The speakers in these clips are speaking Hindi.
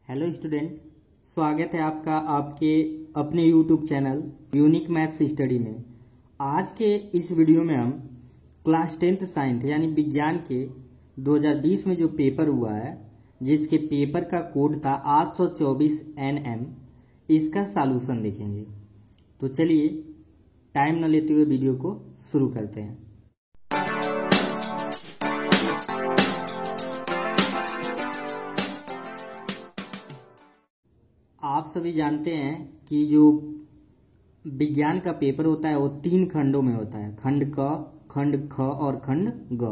हेलो स्टूडेंट, स्वागत है आपका आपके अपने YouTube channel unique maths study में। आज के इस वीडियो में हम क्लास 10th साइंस यानी विज्ञान के 2020 में जो पेपर हुआ है, जिसके पेपर का कोड था 824 NM, इसका सॉल्यूशन देखेंगे। तो चलिए टाइम न लेते हुए वीडियो को शुरू करते हैं। आप सभी जानते हैं कि जो विज्ञान का पेपर होता है वो 3 खंडों में होता है, खंड क, खंड ख और खंड ग।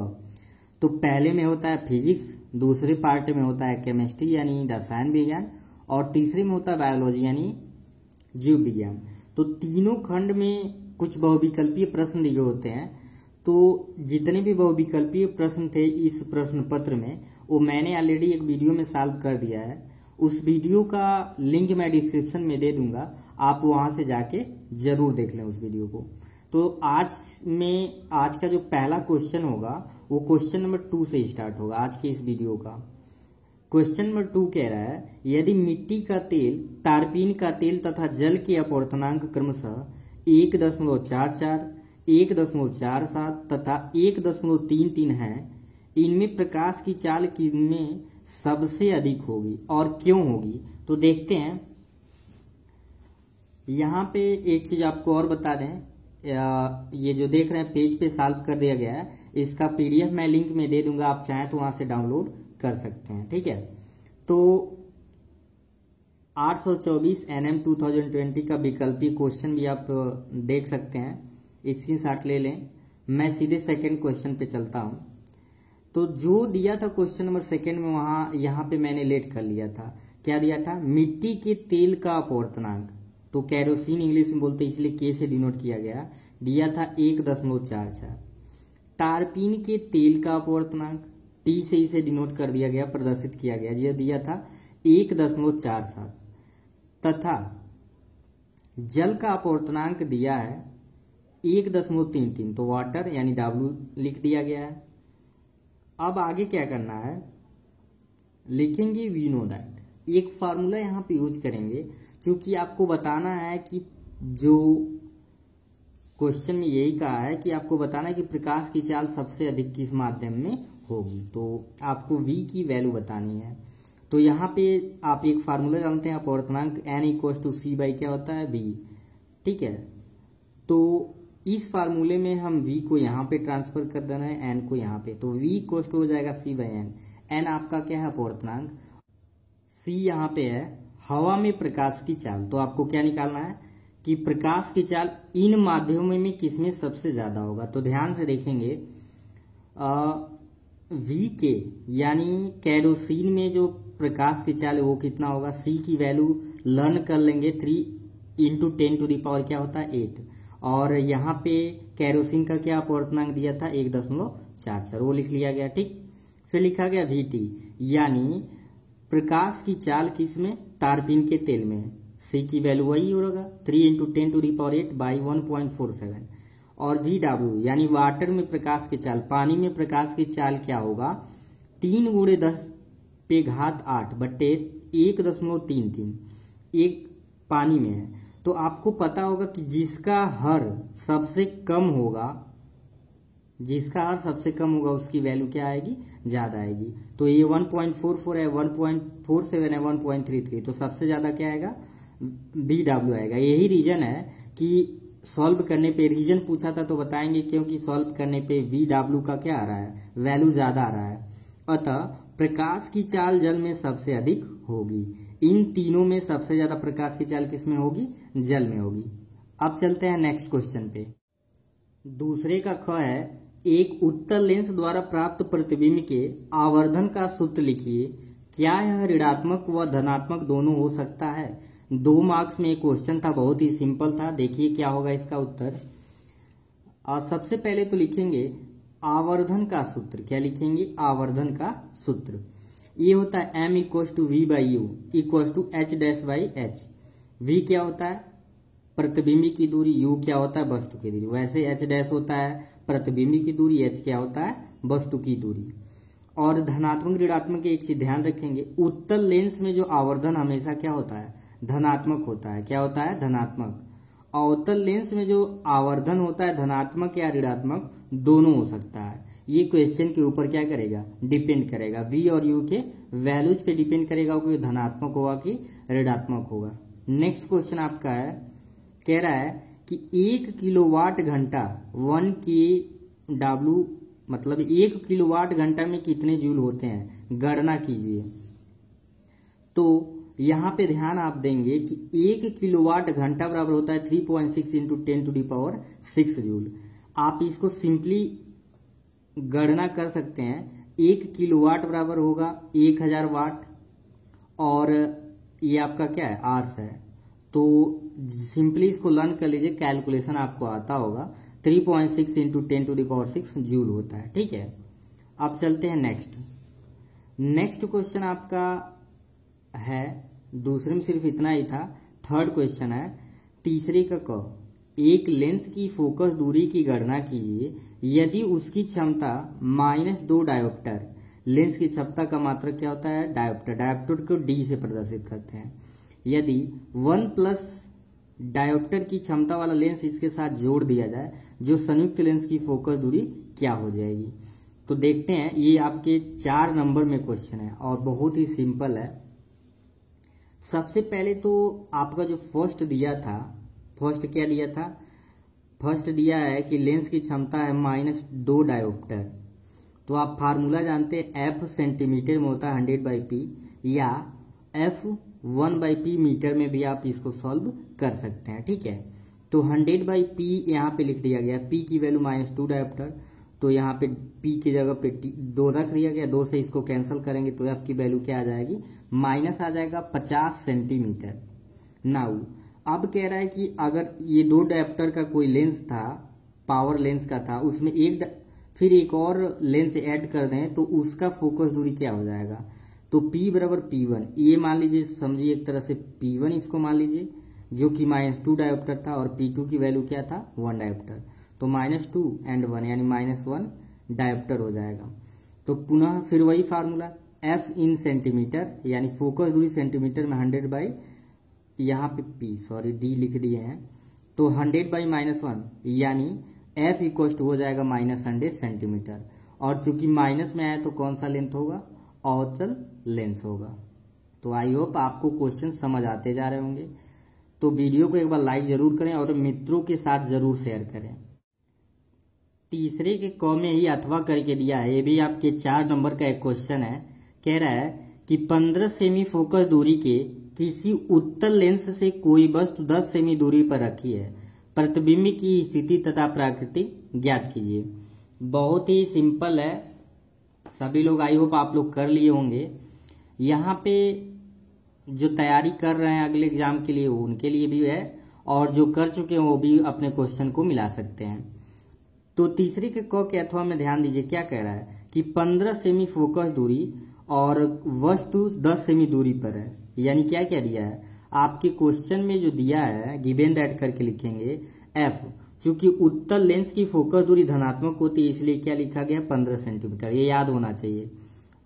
तो पहले में होता है फिजिक्स, दूसरे पार्ट में होता है केमिस्ट्री यानी रसायन विज्ञान, और तीसरे में होता है बायोलॉजी यानी जीव विज्ञान। तो तीनों खंड में कुछ बहुविकल्पीय प्रश्न दिए होते हैं। तो जितने भी बहुविकल्पीय प्रश्न थे इस प्रश्न पत्र में, वो मैंने ऑलरेडी एक वीडियो में सॉल्व कर दिया है। उस वीडियो का लिंक मैं डिस्क्रिप्शन में दे दूंगा, आप वहां से जाके जरूर देख लें उस वीडियो को। तो आज का जो पहला क्वेश्चन होगा वो क्वेश्चन नंबर 2 से स्टार्ट होगा। आज के इस वीडियो का क्वेश्चन नंबर 2 कह रहा है, यदि मिट्टी का तेल, तारपीन का तेल तथा जल के अपवर्तनांक क्रमशः 1.44, 1.47 तथा 1.33 है, इनमें प्रकाश की चाल किनमें सबसे अधिक होगी और क्यों होगी? तो देखते हैं। यहाँ पे एक चीज आपको और बता दें, ये जो देख रहे हैं पेज पे सॉल्व कर दिया गया है, इसका PDF मैं लिंक में दे दूंगा, आप चाहें तो वहां से डाउनलोड कर सकते हैं। ठीक है, तो 824 NM 2020 का विकल्पीय क्वेश्चन भी आप देख सकते हैं, स्क्रीनशॉट ले लें। मैं सीधे सेकेंड क्वेश्चन पे चलता हूं। तो जो दिया था क्वेश्चन नंबर सेकेंड में, यहाँ पे मैंने लेट कर लिया था। क्या दिया था? मिट्टी के तेल का अपवर्तनांक, तो कैरोसिन इंग्लिश में बोलते इसलिए के से डिनोट किया गया, दिया था 1.44। टारपीन के तेल का अपवर्तनांक T से इसे डिनोट कर दिया गया, प्रदर्शित किया गया, यह दिया था 1.47 तथा जल का अपवर्तनांक दिया है 1.33। तो वाटर यानी W लिख दिया गया है। अब आगे क्या करना है, लिखेंगे वी नो दैट। एक फार्मूला यहाँ पे यूज करेंगे, क्योंकि आपको बताना है कि जो क्वेश्चन में यही कहा है कि आपको बताना है कि प्रकाश की चाल सबसे अधिक किस माध्यम में होगी। तो आपको V की वैल्यू बतानी है। तो यहाँ पे आप एक फार्मूला जानते हैं, अपवर्तनांक N = C/ क्या होता है? V। ठीक है, तो इस फार्मूले में हम V को यहाँ पे ट्रांसफर कर देना है, N को यहाँ पे। तो V हो जाएगा C/N। N आपका क्या है? अपवर्तनांक। C यहाँ पे है हवा में प्रकाश की चाल। तो आपको क्या निकालना है कि प्रकाश की चाल इन माध्यमों में किसमें सबसे ज्यादा होगा। तो ध्यान से देखेंगे, V के यानी कैरोसिन में जो प्रकाश की चाल है वो कितना होगा? C की वैल्यू लर्न कर लेंगे, 3 × 10⁻, क्या होता है? 8। और यहाँ पे कैरोसिन का क्या अपवर्तनांक दिया था? 1.44, वो लिख लिया गया। ठीक, फिर लिखा गया VT यानी प्रकाश की चाल किसमें? तारपीन के तेल में। C की वैल्यू वही होगा, 3 × 10⁸ by 1.47। और VW यानी वाटर में प्रकाश की चाल, पानी में प्रकाश की चाल क्या होगा? 3 × 10⁸ बटे 1.33, एक पानी में है। तो आपको पता होगा कि जिसका हर सबसे कम होगा, उसकी वैल्यू क्या आएगी? ज्यादा आएगी। तो ये 1.44 है, 1.47 है, 1.33, तो सबसे ज्यादा क्या आएगा? VW आएगा। यही रीजन है कि सॉल्व करने पे, रीजन पूछा था तो बताएंगे क्योंकि सॉल्व करने पे VW का क्या आ रहा है? वैल्यू ज्यादा आ रहा है। अतः प्रकाश की चाल जल में सबसे अधिक होगी। इन तीनों में सबसे ज्यादा प्रकाश की चाल किस में होगी? जल में होगी। अब चलते हैं नेक्स्ट क्वेश्चन पे। दूसरे का ख है, एक उत्तल लेंस द्वारा प्राप्त प्रतिबिंब के आवर्धन का सूत्र लिखिए। क्या यह ऋणात्मक व धनात्मक दोनों हो सकता है? 2 मार्क्स में एक क्वेश्चन था, बहुत ही सिंपल था। देखिए क्या होगा इसका उत्तर। और सबसे पहले तो लिखेंगे आवर्धन का सूत्र। क्या लिखेंगे? आवर्धन का सूत्र। ये होता है M = V/U = H'/H। V क्या होता है? प्रतिबिंब की दूरी। U क्या होता है? वस्तु की दूरी। वैसे H' होता है प्रतिबिंब की दूरी, H क्या होता है? वस्तु की दूरी। और धनात्मक ऋणात्मक के एक चीज ध्यान रखेंगे, उत्तल लेंस में जो आवर्धन हमेशा क्या होता है, धनात्मक होता है। क्या होता है, धनात्मक। अवतल लेंस में जो आवर्धन होता है धनात्मक या ऋणात्मक दोनों हो सकता है। ये क्वेश्चन के ऊपर क्या करेगा, डिपेंड करेगा, वी और यू के वैल्यूज पे डिपेंड करेगा कि धनात्मक होगा कि ऋणात्मक होगा। नेक्स्ट क्वेश्चन आपका है, कह रहा है कि 1 किलोवाट घंटा 1 kW मतलब 1 किलोवाट घंटा में कितने जूल होते हैं, गणना कीजिए। तो यहां पे ध्यान आप देंगे कि 1 किलोवाट घंटा बराबर होता है 3.6 इंटू 10⁶ जूल। आप इसको सिंपली गणना कर सकते हैं। 1 किलोवाट बराबर होगा 1000 वाट और ये आपका क्या है, आवर्स है। तो सिंपली इसको लर्न कर लीजिए, कैलकुलेशन आपको आता होगा। 3.6 इंटू 10⁶ जूल होता है। ठीक है, अब चलते हैं नेक्स्ट क्वेश्चन आपका है, दूसरे में सिर्फ इतना ही था। थर्ड क्वेश्चन है, तीसरे का क, एक लेंस की फोकस दूरी की गणना कीजिए यदि उसकी क्षमता -2 डायोप्टर। लेंस की क्षमता का मात्रक क्या होता है, डायोप्टर। डायोप्टर को डी से प्रदर्शित करते हैं। यदि 1+ डायोप्टर की क्षमता वाला लेंस इसके साथ जोड़ दिया जाए, जो संयुक्त लेंस की फोकस दूरी क्या हो जाएगी। तो देखते हैं, ये आपके 4 नंबर में क्वेश्चन है और बहुत ही सिंपल है। सबसे पहले तो आपका जो फर्स्ट दिया था, फर्स्ट क्या दिया था, फर्स्ट दिया है कि लेंस की क्षमता है -2 डायोप्टर। तो आप फार्मूला जानते हैं, F सेंटीमीटर में होता है 100/P, या F 1/P मीटर में भी आप इसको सॉल्व कर सकते हैं। ठीक है, तो 100/P यहाँ पे लिख दिया गया, P की वैल्यू -2 डायोप्टर, तो यहाँ पे P की जगह पे 2 रख दिया गया। 2 से इसको कैंसिल करेंगे तो आपकी वैल्यू क्या आ जाएगी, माइनस आ जाएगा 50 सेंटीमीटर। नाउ अब कह रहा है कि अगर ये 2 डायोप्टर का कोई लेंस था, पावर लेंस का था, उसमें फिर एक और लेंस ऐड कर दें तो उसका फोकस दूरी क्या हो जाएगा। तो P बराबर P1, ये मान लीजिए, समझिए एक तरह से P1 इसको मान लीजिए, जो कि -2 डायोप्टर था, और P2 की वैल्यू क्या था, 1 डायोप्टर। तो -2 एंड 1 यानी -1 डायोप्टर हो जाएगा। तो पुनः फिर वही फार्मूला, F इन सेंटीमीटर, यानी फोकस दूरी सेंटीमीटर में 100 यहाँ पे D लिख दिए हैं, तो 100/-1 यानी F इक्वल हो जाएगा -100 सेंटीमीटर। और चूंकि माइनस में आया तो कौन सा लेंथ होगा, अवतल लेंस होगा। तो आई होप आपको क्वेश्चन समझ आते जा रहे होंगे। तो वीडियो को एक बार लाइक जरूर करें और मित्रों के साथ जरूर शेयर करें। तीसरे के क में ही अथवा करके दिया है, ये भी आपके 4 नंबर का एक क्वेश्चन है। कह रहा है कि 15 सेमी फोकस दूरी के किसी उत्तल लेंस से कोई वस्तु 10 सेमी दूरी पर रखी है, प्रतिबिंब की स्थिति तथा प्रकृति ज्ञात कीजिए। बहुत ही सिंपल है, सभी लोग आई होप आप लोग कर लिए होंगे। यहाँ पे जो तैयारी कर रहे हैं अगले एग्जाम के लिए उनके लिए भी है, और जो कर चुके हैं वो भी अपने क्वेश्चन को मिला सकते हैं। तो तीसरे के क के अथवा में ध्यान दीजिए, क्या कह रहा है कि 15 सेमी फोकस दूरी और वस्तु 10 सेमी दूरी पर है। यानी क्या क्या दिया है आपके क्वेश्चन में, जो दिया है गिवन दैट करके लिखेंगे F, चूंकि उत्तल लेंस की फोकस दूरी धनात्मक होती है इसलिए क्या लिखा गया, 15 सेंटीमीटर, ये याद होना चाहिए।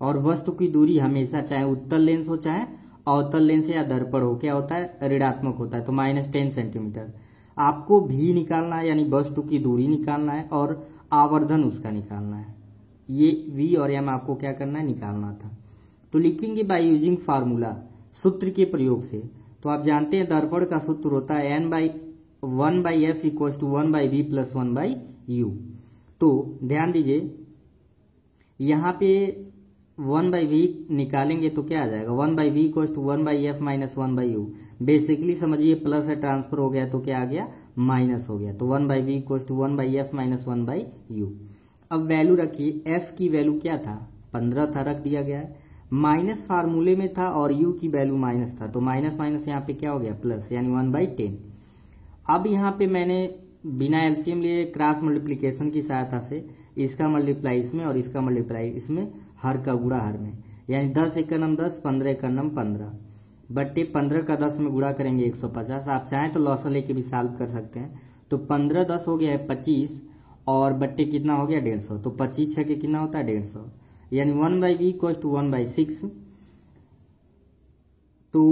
और वस्तु की दूरी हमेशा चाहे उत्तल लेंस हो चाहे अवतल लेंस या दर्पण हो, क्या होता है, ऋणात्मक होता है। तो -10 सेंटीमीटर आपको भी निकालना है, यानी वस्तु की दूरी निकालना है और आवर्धन उसका निकालना है। ये V और M आपको क्या करना है, निकालना था। तो लिखेंगे बाय यूजिंग फार्मूला, सूत्र के प्रयोग से। तो आप जानते हैं दर्पण का सूत्र होता है N/1/F = 1/V + 1/U। तो ध्यान दीजिए, यहाँ पे 1/V निकालेंगे तो क्या आ जाएगा, 1/V = 1/F - 1/U। बेसिकली समझिए प्लस है, ट्रांसफर हो गया तो क्या आ गया, माइनस हो गया। तो 1/V = 1/F - 1/U। अब वैल्यू रखिए, F की वैल्यू क्या था, 15 था, रख दिया गया है। माइनस फार्मूले में था और U की वैल्यू माइनस था, तो माइनस माइनस यहाँ पे क्या हो गया, प्लस, यानी 1/10। अब यहाँ पे मैंने बिना एलसीएम लिए क्रॉस मल्टीप्लीकेशन की सहायता से इसका मल्टीप्लाई इसमें और इसका मल्टीप्लाई इसमें, हर का गुणा हर में, यानी 10 × 10, 15 × 15 बट्टे 15 का 10 में गुणा करेंगे 150। आप चाहें तो लॉसल लेके भी सॉल्व कर सकते हैं। तो 15 10 हो गया है 25 और बट्टे कितना हो गया, 150। तो 25 6 के कितना होता है, 150, यानी 1/v = 1/6। तो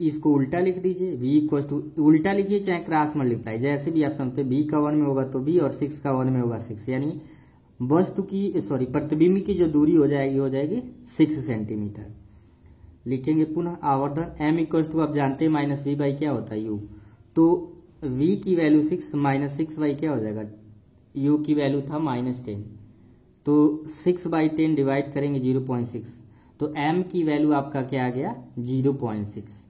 इसको उल्टा लिख दीजिए, v उल्टा लिखिए चाहे क्रॉस मल्टीप्लाई, जैसे भी आप समझते, b का 1 में होगा तो b और 6 का 1 में होगा 6, यानी वस्तु की प्रतिबिंब की जो दूरी हो जाएगी 6 सेंटीमीटर। लिखेंगे पुनः आवर्धन m = आप जानते हैं -v/ क्या होता है u, तो v की वैल्यू 6 -6/, क्या हो जाएगा, u की वैल्यू था -10, तो 6/10 डिवाइड करेंगे 0.6, तो m की वैल्यू आपका क्या आ गया 0.6।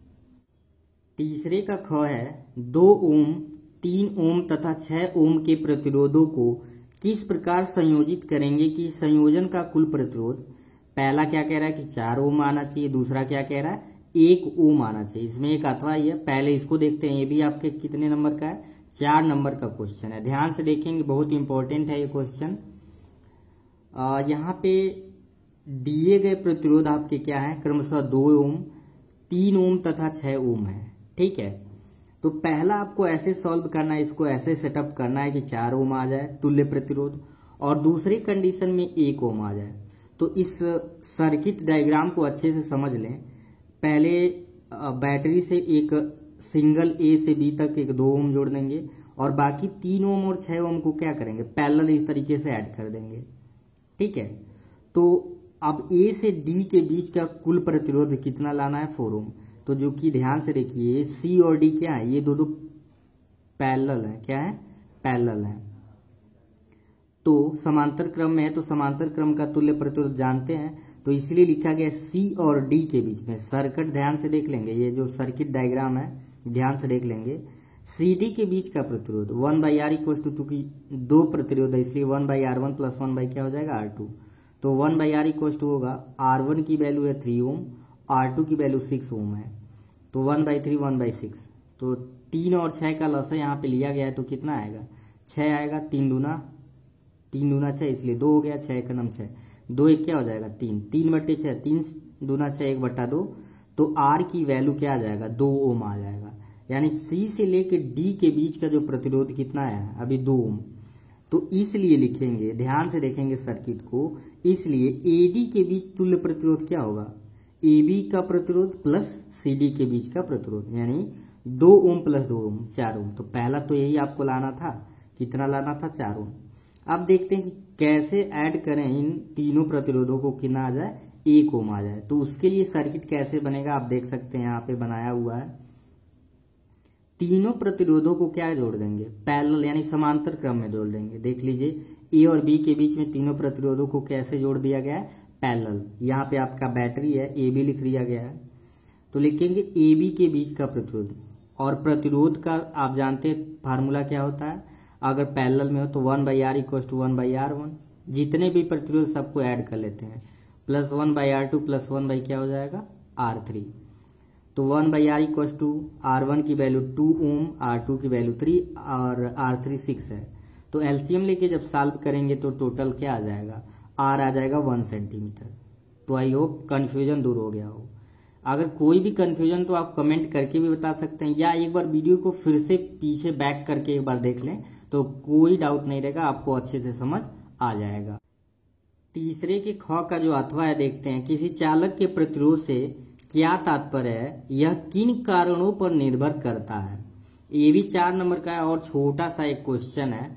तीसरे का ख है 2 ओम, 3 ओम तथा 6 ओम के प्रतिरोधों को किस प्रकार संयोजित करेंगे कि संयोजन का कुल प्रतिरोध, पहला क्या कह रहा है कि 4 ओम आना चाहिए, दूसरा क्या कह रहा है 1 ओम आना चाहिए। इसमें एक अथवा ही है, पहले इसको देखते हैं, ये भी आपके कितने नंबर का है, 4 नंबर का क्वेश्चन है। ध्यान से देखेंगे, बहुत इंपॉर्टेंट है ये क्वेश्चन। यहाँ पे दिए गए प्रतिरोध आपके क्या है, क्रमशः 2 ओम, 3 ओम तथा 6 ओम है। ठीक है, तो पहला आपको ऐसे सॉल्व करना है, इसको ऐसे सेटअप करना है कि 4 ओम आ जाए तुल्य प्रतिरोध, और दूसरी कंडीशन में 1 ओम आ जाए। तो इस सर्किट डायग्राम को अच्छे से समझ लें। पहले बैटरी से एक सिंगल ए से बी तक एक 2 ओम जोड़ देंगे, और बाकी 3 ओम और 6 ओम को क्या करेंगे, पैरेलल इस तरीके से ऐड कर देंगे। ठीक है, तो अब ए से डी के बीच का कुल प्रतिरोध कितना लाना है, 4 ओम। तो जो कि ध्यान से देखिए, सी और डी क्या है, ये दो पैरेलल है, क्या है, पैरेलल है, तो समांतर क्रम में है, तो समांतर क्रम का तुल्य प्रतिरोध जानते हैं, तो इसलिए लिखा गया सी और डी के बीच में। सर्किट ध्यान से देख लेंगे, ये जो सर्किट डायग्राम है ध्यान से देख लेंगे, सी डी के बीच का प्रतिरोध 1/r = क्योंकि 2 प्रतिरोध है इसलिए 1/r1 + 1/ क्या हो जाएगा r2, तो 1/r = होगा, r1 की वैल्यू है 3 ओम, r2 की वैल्यू 6 ओम है, तो 1/3 1/6, तो 3 और 6 का लॉस है यहाँ पे लिया गया है, तो कितना आएगा 6 आएगा, 3 दूना 6 इसलिए 2 हो गया, 6 का नाम 6, 2 1 क्या हो जाएगा 3, 3/6, 3 दूना 6 1/2, तो r की वैल्यू क्या आ जाएगा 2 ओम आ जाएगा। यानी C से लेके D के बीच का जो प्रतिरोध कितना है अभी 2 ओम, तो इसलिए लिखेंगे, ध्यान से देखेंगे सर्किट को, इसलिए AD के बीच तुल्य प्रतिरोध क्या होगा, AB का प्रतिरोध प्लस CD के बीच का प्रतिरोध, यानी 2 ओम + 2 ओम 4 ओम। तो पहला तो यही आपको लाना था, कितना लाना था 4 ओम। अब देखते हैं कि कैसे ऐड करें इन तीनों प्रतिरोधों को, कितना आ जाए 1 ओम आ जाए। तो उसके लिए सर्किट कैसे बनेगा आप देख सकते हैं, यहाँ पे बनाया हुआ है। तीनों प्रतिरोधों को क्या जोड़ देंगे, पैरेलल यानी समांतर क्रम में जोड़ देंगे। देख लीजिए, ए और बी के बीच में तीनों प्रतिरोधों को कैसे जोड़ दिया गया है, पैरेलल। यहाँ पे आपका बैटरी है, ए बी लिख दिया गया है, तो लिखेंगे ए बी के बीच का प्रतिरोध, और प्रतिरोध का आप जानते हैं फार्मूला क्या होता है, अगर पैरेलल में हो तो 1/r = 1/r1, जितने भी प्रतिरोध सबको ऐड कर लेते हैं, प्लस 1/r2 + 1/ क्या हो जाएगा r3, तो 1/r = r1 की वैल्यू 2 ओम, r2 की वैल्यू 3 और r3 6 है। तो एलसीएम लेके जब सॉल्व करेंगे तो टोटल क्या आ जाएगा, r आ जाएगा 1 सेंटीमीटर। तो आई होप कन्फ्यूजन दूर हो गया हो। अगर कोई भी कन्फ्यूजन तो आप कमेंट करके भी बता सकते हैं, या एक बार वीडियो को फिर से पीछे बैक करके एक बार देख लें, तो कोई डाउट नहीं रहेगा, आपको अच्छे से समझ आ जाएगा। तीसरे के ख का जो अथवा है देखते हैं, किसी चालक के प्रतिरोध से क्या तात्पर्य है, यह किन कारणों पर निर्भर करता है। ये भी 4 नंबर का है और छोटा सा एक क्वेश्चन है,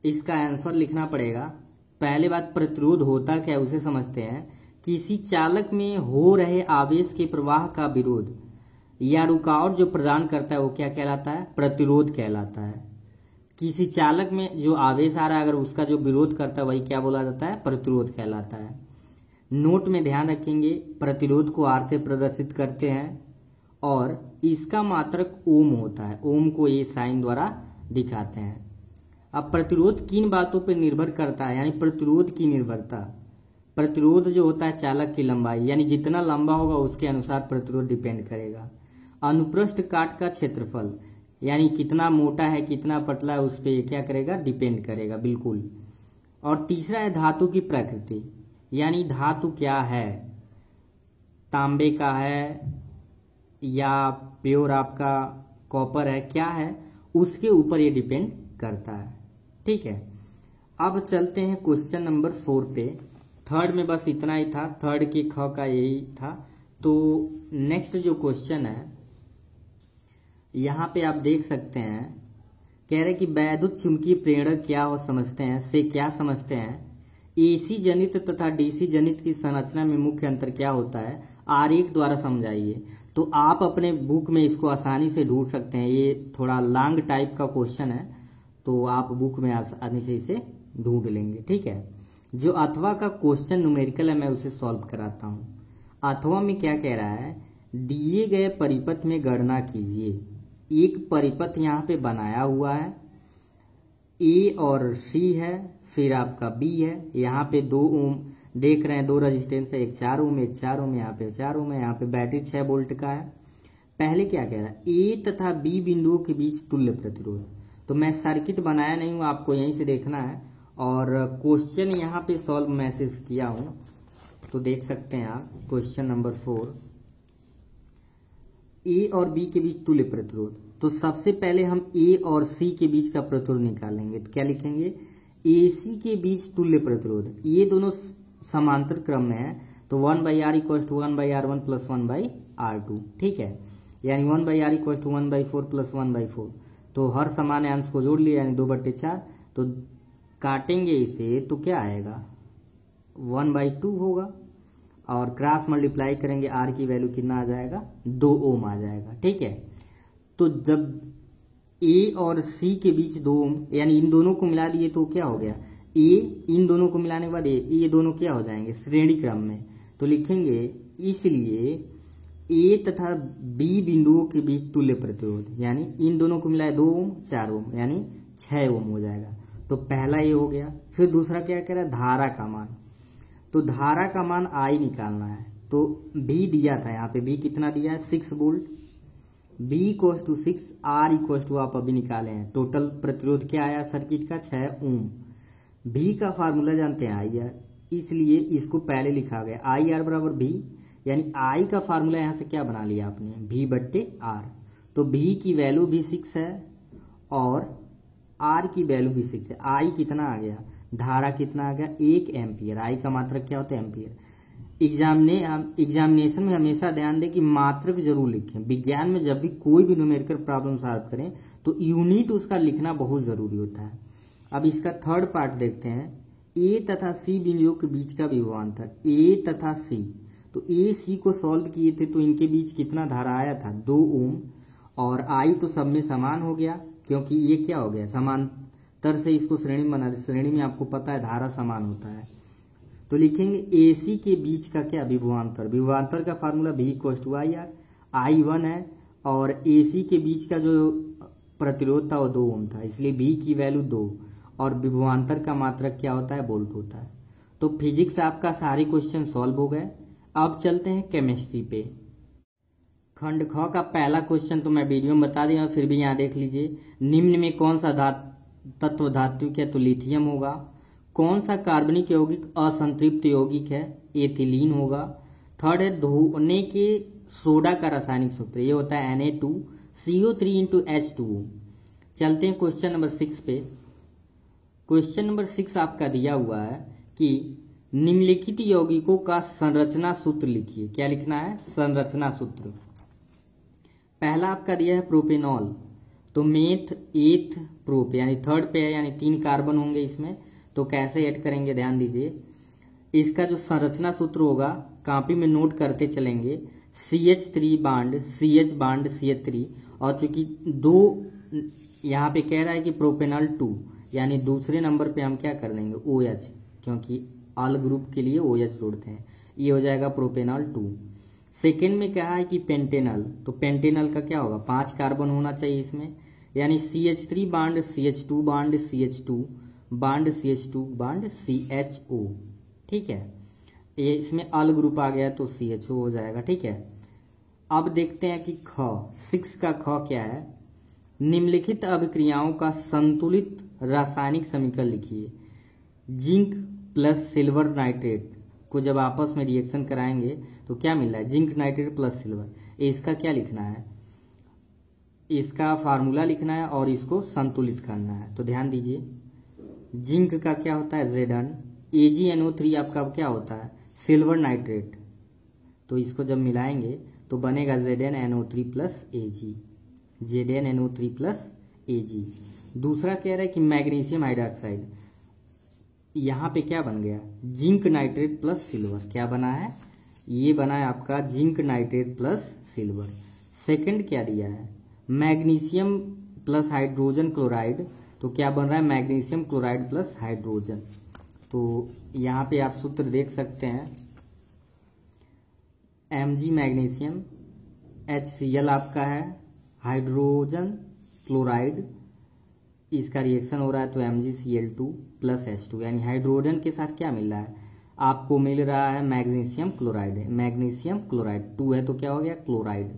इसका आंसर लिखना पड़ेगा। पहले बात, प्रतिरोध होता क्या है उसे समझते हैं। किसी चालक में हो रहे आवेश के प्रवाह का विरोध या रुकावट जो प्रदान करता है वो क्या कहलाता है, प्रतिरोध कहलाता है। किसी चालक में जो आवेश आ रहा है अगर उसका जो विरोध करता है वही क्या बोला जाता है, प्रतिरोध कहलाता है। नोट में ध्यान रखेंगे, प्रतिरोध को R से प्रदर्शित करते हैं और इसका मात्रक ओम होता है, ओम को ये साइन द्वारा दिखाते हैं। अब प्रतिरोध किन बातों पर निर्भर करता है, यानी प्रतिरोध की निर्भरता, प्रतिरोध जो होता है चालक की लंबाई, यानी जितना लंबा होगा उसके अनुसार प्रतिरोध डिपेंड करेगा। अनुप्रस्थ काट का क्षेत्रफल, यानी कितना मोटा है कितना पतला है उस पर क्या करेगा, डिपेंड करेगा बिल्कुल। और तीसरा है धातु की प्रकृति, यानी धातु क्या है, तांबे का है या प्योर आपका कॉपर है, क्या है, उसके ऊपर ये डिपेंड करता है। ठीक है, अब चलते हैं क्वेश्चन नंबर 4 पे। थर्ड में बस इतना ही था, थर्ड के ख का यही था। तो नेक्स्ट जो क्वेश्चन है यहाँ पे आप देख सकते हैं, कह रहे कि वैद्युत चुंबकीय प्रेरण क्या हो समझते हैं, से क्या समझते हैं, एसी जनित तथा डीसी जनित की संरचना में मुख्य अंतर क्या होता है, आरेख द्वारा समझाइए। तो आप अपने बुक में इसको आसानी से ढूंढ सकते हैं, ये थोड़ा लॉन्ग टाइप का क्वेश्चन है तो आप बुक में आसानी से इसे ढूंढ लेंगे। ठीक है, जो अथवा का क्वेश्चन न्यूमेरिकल है मैं उसे सॉल्व कराता हूँ। अथवा में क्या कह रहा है, दिए गए परिपथ में गणना कीजिए। एक परिपथ यहाँ पे बनाया हुआ है, ए और सी है, फिर आपका बी है, यहाँ पे 2 ओम देख रहे हैं, 2 रजिस्टेंस है, एक 4 ओम एक 4 ओम, यहाँ पे 4 ओम है, यहाँ पे बैटरी 6 वोल्ट का है। पहले क्या कह रहा है, ए तथा बी बिंदुओं के बीच तुल्य प्रतिरोध। तो मैं सर्किट बनाया नहीं हूँ, आपको यहीं से देखना है और क्वेश्चन यहाँ पे सॉल्व मैसेज किया हूँ, तो देख सकते हैं आप। क्वेश्चन नंबर 4, ए और बी के बीच तुल्य प्रतिरोध। तो सबसे पहले हम ए और सी के बीच का प्रतिरोध निकालेंगे। तो क्या लिखेंगे, ए सी के बीच तुल्य प्रतिरोध, ये दोनों समांतर क्रम में है, तो 1/R = 1/R1 + 1/R2। ठीक है, यानी 1/R = 1/4 + 1/4। तो हर समान अंश को जोड़ लिया यानी 2/4। तो काटेंगे इसे तो क्या आएगा, 1/2 होगा, और क्रॉस मल्टीप्लाई करेंगे, आर की वैल्यू कितना आ जाएगा, 2 ओम आ जाएगा। ठीक है, तो जब ए और सी के बीच 2 ओम, यानी इन दोनों को मिला दिए तो क्या हो गया, ए, इन दोनों को मिलाने के बाद ये दोनों क्या हो जाएंगे, श्रेणी क्रम में। तो लिखेंगे इसलिए ए तथा बी बिंदुओं के बीच तुल्य प्रतिरोध, यानी इन दोनों को मिलाए 2 ओम 4 ओम, यानी 6 ओम हो जाएगा। तो पहला ये हो गया। फिर दूसरा क्या कह रहा है, धारा का मान। तो धारा का मान आई निकालना है। तो बी दिया था, यहाँ पे बी कितना दिया है, 6 वोल्ट। B = 6, R = आप अभी निकाले हैं, टोटल प्रतिरोध क्या आया सर्किट का, 6 ओम। B का फार्मूला जानते हैं IR, इसलिए इसको पहले लिखा गया IR = B, यानी I का फार्मूला यहाँ से क्या बना लिया आपने, V/R। तो B की वैल्यू भी 6 है और R की वैल्यू भी 6 है। I कितना आ गया, धारा कितना आ गया, 1 एम्पियर। I का मात्रक क्या होता है, एम्पियर। एग्जामिनेशन में हमेशा ध्यान दें कि मात्रक जरूर लिखें। विज्ञान में जब भी कोई भी न्यूमेरिकल प्रॉब्लम सॉल्व करें तो यूनिट उसका लिखना बहुत जरूरी होता है। अब इसका थर्ड पार्ट देखते हैं, ए तथा सी बिंदुओं के बीच का विभवांतर, ए तथा सी। तो ए सी को सॉल्व किए थे तो इनके बीच कितना धारा आया था, 2 ओम, और आई तो सब में समान हो गया क्योंकि ये क्या हो गया, समांतर से इसको श्रेणी बना, श्रेणी में आपको पता है धारा समान होता है। तो लिखेंगे AC के बीच का क्या, विभवांतर। विभवांतर का फार्मूला V = IR, I 1 है और AC के बीच का जो प्रतिरोध था वो 2 ओम था, इसलिए V की वैल्यू 2 और विभवांतर का मात्रक क्या होता है, वोल्ट होता है। तो फिजिक्स आपका सारे क्वेश्चन सॉल्व हो गए। अब चलते हैं केमिस्ट्री पे। खंड ख का पहला क्वेश्चन तो मैं वीडियो में बता दिया, फिर भी यहाँ देख लीजिए। निम्न में कौन सा तत्व धात्विक है, तो लिथियम होगा। कौन सा कार्बनिक यौगिक असंतृप्त यौगिक है, एथिलीन होगा। थर्ड है धोने के सोडा का रासायनिक सूत्र, ये होता है Na2CO3 × H2O। चलते हैं क्वेश्चन नंबर 6 पे। क्वेश्चन नंबर 6 आपका दिया हुआ है कि निम्नलिखित यौगिकों का संरचना सूत्र लिखिए। क्या लिखना है, संरचना सूत्र। पहला आपका दिया है प्रोपेनॉल, तो मेथ एथ प्रोप, यानी थर्ड पे है, यानी 3 कार्बन होंगे इसमें। तो कैसे ऐड करेंगे ध्यान दीजिए। इसका जो संरचना सूत्र होगा कॉपी में नोट करते चलेंगे, CH3 bond CH bond CH3, और चूंकि 2 यहाँ पे कह रहा है कि प्रोपेनॉल 2, यानी दूसरे नंबर पे हम क्या कर देंगे OH, क्योंकि अल ग्रुप के लिए OH जोड़ते हैं, ये हो जाएगा प्रोपेनॉल 2। सेकेंड में कहा है कि पेंटेनल, तो पेंटेनल का क्या होगा, 5 कार्बन होना चाहिए इसमें, यानी CH3 bond CH2 bond CH2 bond CH2 bond CHO। ठीक है, ये इसमें अल ग्रुप आ गया तो CHO हो जाएगा। ठीक है, अब देखते हैं कि 6 का ख क्या है। निम्नलिखित अभिक्रियाओं का संतुलित रासायनिक समीकरण लिखिए। जिंक प्लस सिल्वर नाइट्रेट को जब आपस में रिएक्शन कराएंगे तो क्या मिल रहा है, जिंक नाइट्रेट प्लस सिल्वर। इसका क्या लिखना है, इसका फार्मूला लिखना है और इसको संतुलित करना है। तो ध्यान दीजिए, जिंक का क्या होता है Zn, AgNO3 आपका क्या होता है, सिल्वर नाइट्रेट। तो इसको जब मिलाएंगे तो बनेगा ZnNO3 plus Ag, ZnNO3 plus Ag। दूसरा कह रहा है कि मैग्नीशियम हाइड्रोक्साइड, यहाँ पे क्या बन गया, जिंक नाइट्रेट प्लस सिल्वर। क्या बना है, ये बना है आपका zinc nitrate plus silver. Second क्या दिया है, मैग्नीशियम प्लस हाइड्रोजन क्लोराइड, तो क्या बन रहा है, मैग्नीशियम क्लोराइड प्लस हाइड्रोजन। तो यहाँ पे आप सूत्र देख सकते हैं, Mg मैग्नीशियम, HCl आपका है हाइड्रोजन क्लोराइड, इसका रिएक्शन हो रहा है तो MgCl2 प्लस H2, यानी हाइड्रोजन के साथ क्या मिल रहा है, आपको मिल रहा है मैग्नीशियम क्लोराइड। मैग्नीशियम क्लोराइड 2 है तो क्या हो गया, क्लोराइड।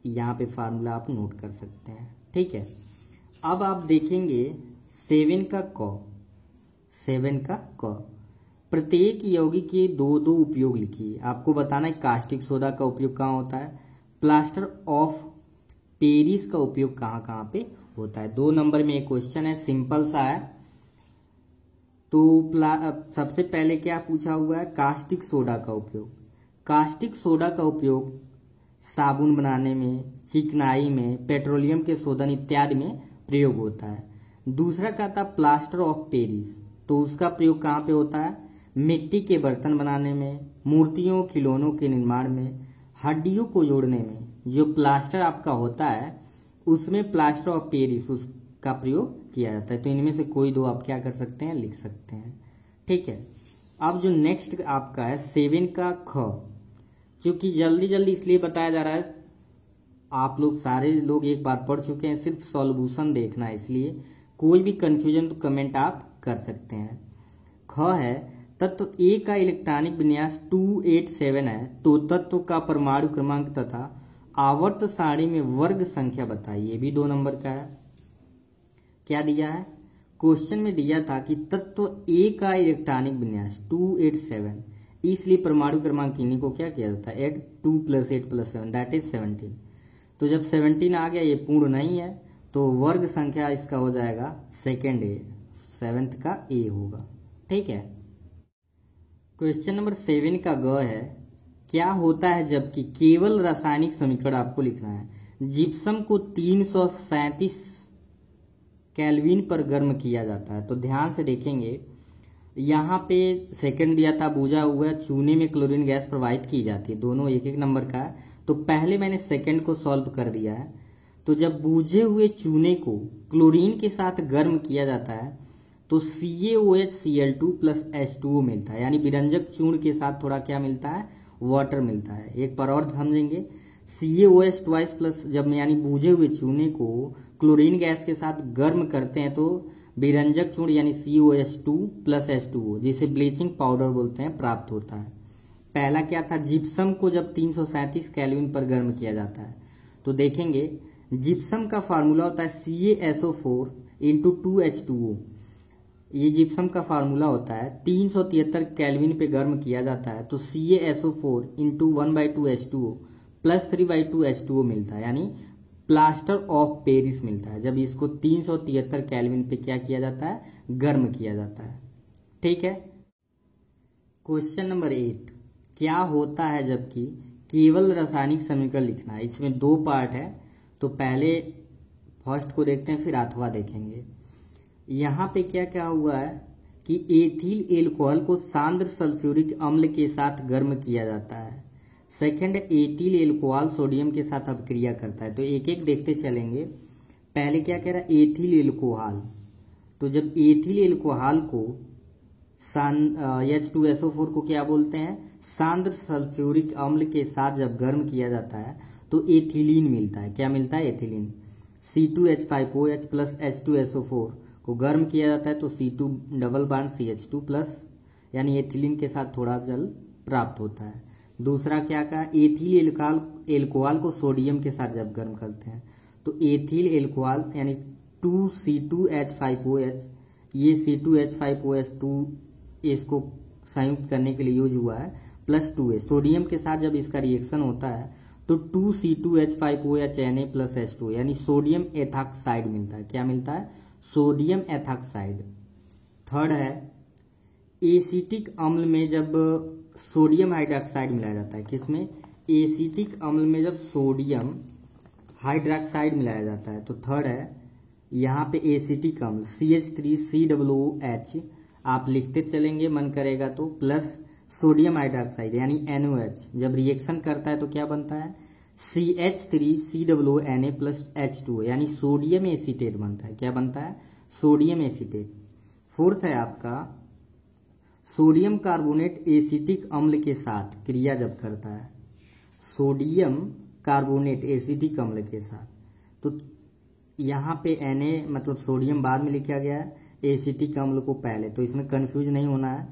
यहाँ पे फार्मूला आप नोट कर सकते हैं, ठीक है। अब आप देखेंगे 7 का क, प्रत्येक यौगिक के दो दो उपयोग लिखिए। आपको बताना है कास्टिक सोडा का उपयोग कहाँ होता है, प्लास्टर ऑफ पेरिस का उपयोग कहाँ कहाँ पे होता है। 2 नंबर में एक क्वेश्चन है, सिंपल सा है। तो सबसे पहले क्या पूछा हुआ है, कास्टिक सोडा का उपयोग। कास्टिक सोडा का उपयोग साबुन बनाने में, चिकनाई में, पेट्रोलियम के शोधन इत्यादि में प्रयोग होता है। दूसरा क्या था, प्लास्टर ऑफ पेरिस, तो उसका प्रयोग कहाँ पे होता है, मिट्टी के बर्तन बनाने में, मूर्तियों खिलौनों के निर्माण में, हड्डियों को जोड़ने में। जो प्लास्टर आपका होता है उसमें प्लास्टर ऑफ पेरिस उसका प्रयोग किया जाता है। तो इनमें से कोई दो आप क्या कर सकते हैं, लिख सकते हैं, ठीक है। अब जो नेक्स्ट आपका है 7 का ख, क्योंकि जल्दी जल्दी इसलिए बताया जा रहा है, आप लोग सारे लोग एक बार पढ़ चुके हैं, सिर्फ सॉल्यूशन देखना है, इसलिए कोई भी कंफ्यूजन तो कमेंट आप कर सकते हैं। ख है, तत्व ए का इलेक्ट्रॉनिक विन्यास 287 है, तो तत्व का परमाणु क्रमांक तथा आवर्त सारणी में वर्ग संख्या बताइए। भी 2 नंबर का है। क्या दिया है, क्वेश्चन में दिया था कि तत्व ए का इलेक्ट्रॉनिक विन्यास 287, इसलिए परमाणु क्रमांक इन्हीं को क्या किया जाता है, ऐड 2 + 8 + 7 दैट इज 17। तो जब 17 आ गया, ये पूर्ण नहीं है, तो वर्ग संख्या इसका हो जाएगा सेकेंड ए, 7th का ए होगा, ठीक है। क्वेश्चन नंबर 7 का ग है, क्या होता है जबकि केवल रासायनिक समीकरण आपको लिखना है। जिप्सम को 337 केल्विन पर गर्म किया जाता है। तो ध्यान से देखेंगे, यहाँ पे सेकंड दिया था, बूझा हुआ चूने में क्लोरीन गैस प्रवाहित की जाती है। दोनों एक एक नंबर का है, तो पहले मैंने सेकंड को सॉल्व कर दिया है। तो जब बूझे हुए चूने को क्लोरीन के साथ गर्म किया जाता है तो CaOH Cl2 + H2O मिलता है, यानी विरंजक चूर्ण के साथ थोड़ा क्या मिलता है, वाटर मिलता है। एक बार और समझेंगे, CaOH ट्वाइस प्लस, जब यानी बूझे हुए चूने को क्लोरीन गैस के साथ गर्म करते हैं तो विरंजक चूर्ण यानी COH2 + H2O, जिसे ब्लीचिंग पाउडर बोलते हैं, प्राप्त होता है। पहला क्या था, जिप्सम को जब 337 केल्विन पर गर्म किया जाता है तो देखेंगे जिप्सम का फार्मूला होता है CaSO4 × 2H2O। ये जिप्सम का फार्मूला होता है, 373 केल्विन पे गर्म किया जाता है तो CaSO4 × 1/2H2O + 3/2H2O मिलता है, यानी प्लास्टर ऑफ पेरिस मिलता है जब इसको 373 केल्विन पे क्या किया जाता है, गर्म किया जाता है, ठीक है। क्वेश्चन नंबर 8, क्या होता है जबकि केवल रासायनिक समीकरण लिखना है। इसमें 2 पार्ट है, तो पहले फर्स्ट को देखते हैं फिर अथवा देखेंगे। यहाँ पे क्या क्या हुआ है कि एथिल एल्कोहल को सांद्र सल्फ्यूरिक अम्ल के साथ गर्म किया जाता है। सेकंड, एथिल एल्कोहल सोडियम के साथ अभिक्रिया करता है। तो एक एक देखते चलेंगे। पहले क्या कह रहा है, एथिल एल्कोहल, तो जब एथिल एल्कोहल को H2SO4 को क्या बोलते हैं, सांद्र सल्फ्यूरिक अम्ल के साथ जब गर्म किया जाता है तो एथिलीन मिलता है। क्या मिलता है, एथिलीन। C2H5OH + H2SO4 को गर्म किया जाता है तो C2 डबल बॉन्ड CH2+, यानी एथिलीन के साथ थोड़ा जल प्राप्त होता है। दूसरा क्या कहा, एथिल एल्कोहल को सोडियम के साथ जब गर्म करते हैं तो एथिल एल्कोहल यानी 2C2H5OH, ये C2H5OH2 इसको संयुक्त करने के लिए यूज हुआ है, + 2A, सोडियम के साथ जब इसका रिएक्शन होता है तो 2C2H5OH Na + H2, यानी सोडियम एथॉक्साइड मिलता है। क्या मिलता है, सोडियम एथॉक्साइड। थर्ड है एसिटिक अम्ल में जब सोडियम हाइड्रोक्साइड मिलाया जाता है, किसमें? एसिटिक अम्ल में जब सोडियम हाइड्रोक्साइड मिलाया जाता है, तो थर्ड है यहाँ पे एसिटिक अम्ल CH3COOH आप लिखते चलेंगे मन करेगा तो, प्लस सोडियम हाइड्रोक्साइड यानी NOH जब रिएक्शन करता है तो क्या बनता है? CH3COONA प्लस H2O यानी सोडियम एसीटेट बनता है। क्या बनता है? Sodium acetate. फोर्थ है आपका सोडियम कार्बोनेट एसिटिक अम्ल के साथ क्रिया जब करता है, सोडियम कार्बोनेट एसिटिक अम्ल के साथ, तो यहाँ पे Na मतलब सोडियम बाद में लिखा गया है, एसिटिक अम्ल को पहले, तो इसमें कंफ्यूज नहीं होना है,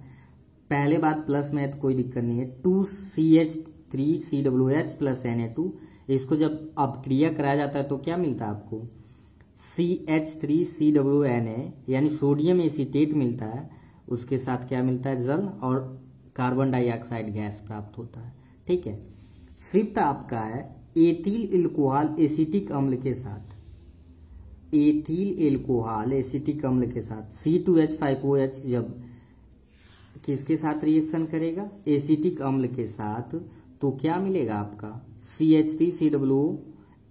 पहले बात प्लस में है तो कोई दिक्कत नहीं है। 2CH3COOH प्लस Na2, इसको जब अब क्रिया कराया जाता है तो क्या मिलता है आपको? CH3COONA यानी सोडियम एसीटेट मिलता है, उसके साथ क्या मिलता है? जल और कार्बन डाइऑक्साइड गैस प्राप्त होता है। ठीक है। फिफ्थ आपका है एथिल एल्कोहल एसिटिक अम्ल के साथ, एथिल एल्कोहल एसिटिक अम्ल के साथ C2H5OH जब किसके साथ रिएक्शन करेगा? एसिटिक अम्ल के साथ, तो क्या मिलेगा आपका? CH3COO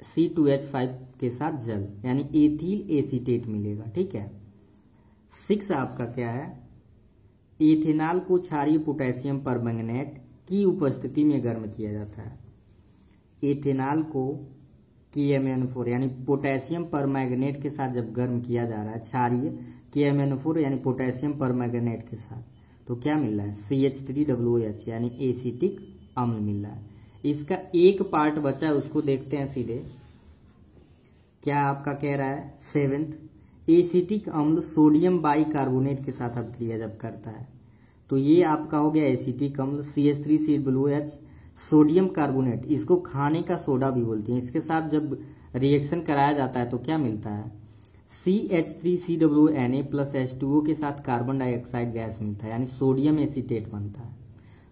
C2H5 के साथ जल यानी एथिल एसीटेट मिलेगा। ठीक है। 6 आपका क्या है? इथेनॉल को क्षारीय पोटेशियम परमैंगनेट की उपस्थिति में गर्म किया जाता है। इथेनॉल को KMnO4 यानी पोटेशियम परमैंगनेट के साथ जब गर्म किया जा रहा है, क्षारीय KMnO4 यानी पोटेशियम परमैंगनेट के साथ, तो क्या मिल रहा है? CH3OH यानी एसिटिक अम्ल मिल रहा है। इसका एक पार्ट बचा है, उसको देखते हैं सीधे। क्या आपका कह रहा है? 7th एसिटिक अम्ल सोडियम बाइकार्बोनेट के साथ अभिक्रिया जब करता है, तो ये आपका हो गया एसिटिक अम्ल CH3COOH सोडियम कार्बोनेट, इसको खाने का सोडा भी बोलते हैं, इसके साथ जब रिएक्शन कराया जाता है तो क्या मिलता है? CH3COONA प्लस H2O के साथ कार्बन डाइऑक्साइड गैस मिलता है यानी सोडियम एसीटेट बनता है।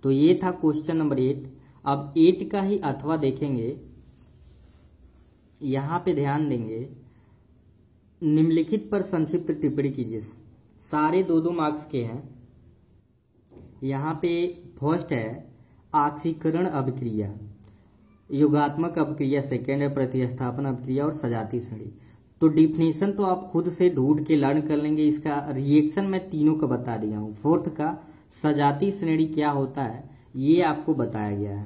तो ये था क्वेश्चन नंबर 8। अब 8 का ही अथवा देखेंगे, यहाँ पे ध्यान देंगे, निम्नलिखित पर संक्षिप्त टिप्पणी कीजिए। सारे 2-2 मार्क्स के हैं। यहाँ पे फर्स्ट है ऑक्सीकरण अभिक्रिया, योगात्मक अभिक्रिया सेकेंड है, प्रतिस्थापन अभिक्रिया और सजातीय श्रेणी। तो डिफिनेशन तो आप खुद से ढूंढ के लर्न कर लेंगे, इसका रिएक्शन मैं तीनों का बता दिया हूँ। फोर्थ का सजातीय श्रेणी क्या होता है ये आपको बताया गया है।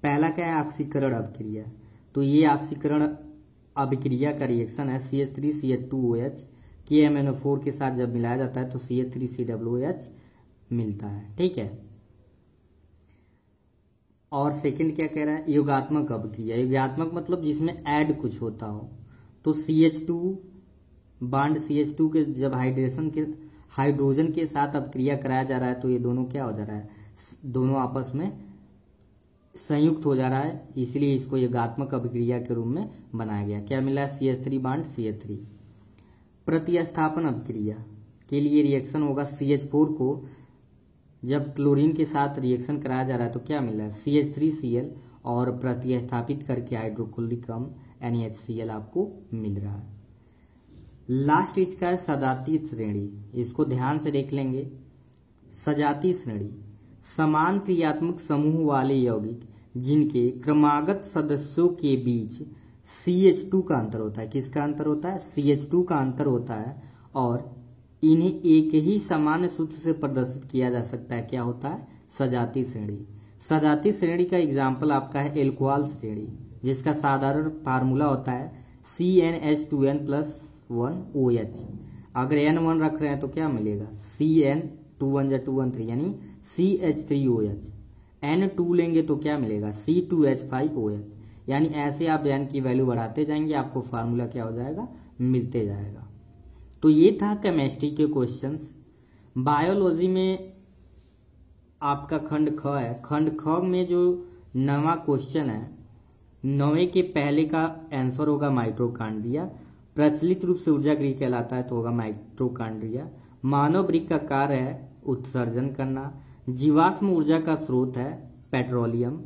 पहला क्या है? ऑक्सीकरण अभिक्रिया, तो ये ऑक्सीकरण अभिक्रिया का रिएक्शन है CH3CH2OH KMnO4 के साथ जब मिलाया जाता है तो CH3COOH मिलता है। ठीक है। और सेकंड क्या कह रहा है? योगात्मक अभिक्रिया, योगात्मक मतलब जिसमें ऐड कुछ होता हो, तो CH2 बांड CH2 के जब हाइड्रोजन के साथ अभिक्रिया कराया जा रहा है तो ये दोनों क्या हो जा रहा है? दोनों आपस में संयुक्त हो जा रहा है, इसलिए इसको योगात्मक अभिक्रिया के रूप में बनाया गया। क्या मिला है? CH3 bond CH3। प्रतिस्थापन अभिक्रिया के लिए रिएक्शन होगा CH4 को जब क्लोरीन के साथ रिएक्शन कराया जा रहा है तो क्या मिला है? CH3Cl और प्रतिस्थापित करके हाइड्रोक्लोरिक अम्ल NaHCl आपको मिल रहा है। लास्ट इसका है सजातीय श्रेणी, इसको ध्यान से देख लेंगे। सजातीय श्रेणी समान क्रियात्मक समूह वाले यौगिक जिनके क्रमागत सदस्यों के बीच CH2 का अंतर होता है। किसका अंतर होता है? CH2 का अंतर होता है और इन्हें एक ही सामान्य सूत्र से प्रदर्शित किया जा सकता है। क्या होता है? सजातीय श्रेणी। सजातीय श्रेणी का एग्जाम्पल आपका है एल्कोहल श्रेणी, जिसका साधारण फार्मूला होता है CnH2n+1OH। अगर N1 रख रहे हैं तो क्या मिलेगा? CN2 यानी CH3OH। N2 लेंगे तो क्या मिलेगा? C2H5OH। यानी ऐसे आप N की वैल्यू बढ़ाते जाएंगे, आपको फार्मूला क्या हो जाएगा? मिलते जाएगा। तो ये था केमिस्ट्री के क्वेश्चंस। बायोलॉजी में आपका खंड ख है। खंड ख में जो 9वां क्वेश्चन है, 9वें के पहले का आंसर होगा माइटोकॉन्ड्रिया। प्रचलित रूप से ऊर्जा गृह कहलाता है तो होगा माइटोकॉन्ड्रिया। मानव वृक्क का कार्य है उत्सर्जन करना। जीवाश्म ऊर्जा का स्रोत है पेट्रोलियम।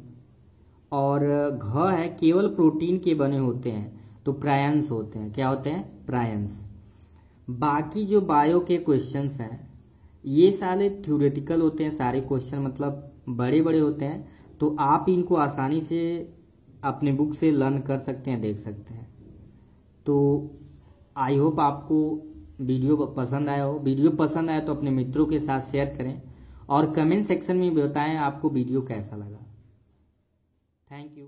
और घ है केवल प्रोटीन के बने होते हैं तो प्रायंस होते हैं। क्या होते हैं? प्रायंस। बाकी जो बायो के क्वेश्चंस हैं ये सारे थ्योरेटिकल होते हैं, सारे क्वेश्चन मतलब बड़े बड़े होते हैं, तो आप इनको आसानी से अपने बुक से लर्न कर सकते हैं, देख सकते हैं। तो आई होप आपको वीडियो पसंद आया हो। वीडियो पसंद आया तो अपने मित्रों के साथ शेयर करें और कमेंट सेक्शन में बताएं आपको वीडियो कैसा लगा। Thank you.